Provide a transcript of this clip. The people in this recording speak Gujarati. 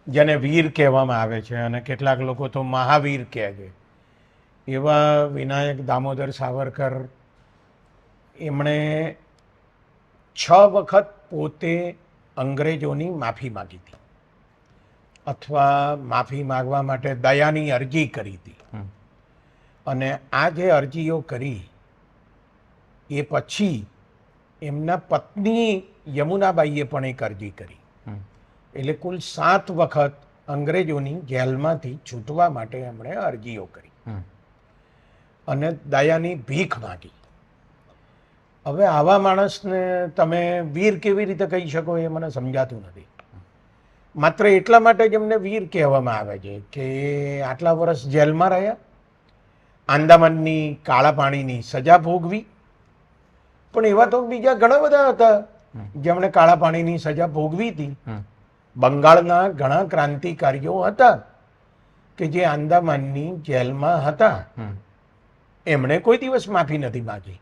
જેને વીર કહેવામાં આવે છે અને કેટલાક લોકો તો મહાવીર કહે છે, એવા વિનાયક દામોદર સાવરકર એમણે 6 વખત પોતે અંગ્રેજોની માફી માગી હતી, અથવા માફી માગવા માટે દયાની અરજી કરી હતી. અને આ જે અરજીઓ કરી એ પછી એમના પત્ની યમુનાબાઈએ પણ એક અરજી કરી. એટલે કુલ 7 વખત અંગ્રેજોની જેલમાંથી છૂટવા માટે એમણે અરજીઓ કરી અને દયાની ભીખ માગી. હવે આવા માણસને તમે વીર કેવી રીતે કહી શકો એ મને સમજાતું નથી. માત્ર એટલા માટે જ એમને વીર કહેવામાં આવે છે કે આટલા વર્ષ જેલમાં રહ્યા, આંદામાનની કાળા પાણીની સજા ભોગવી. પણ એવા તો બીજા ઘણા બધા હતા જેમણે કાળા પાણીની સજા ભોગવી હતી. બંગાળના ઘણા ક્રાંતિકારીઓ હતા કે જે આંદામાનની જેલમાં હતા, એમણે કોઈ દિવસ માફી નથી માગી.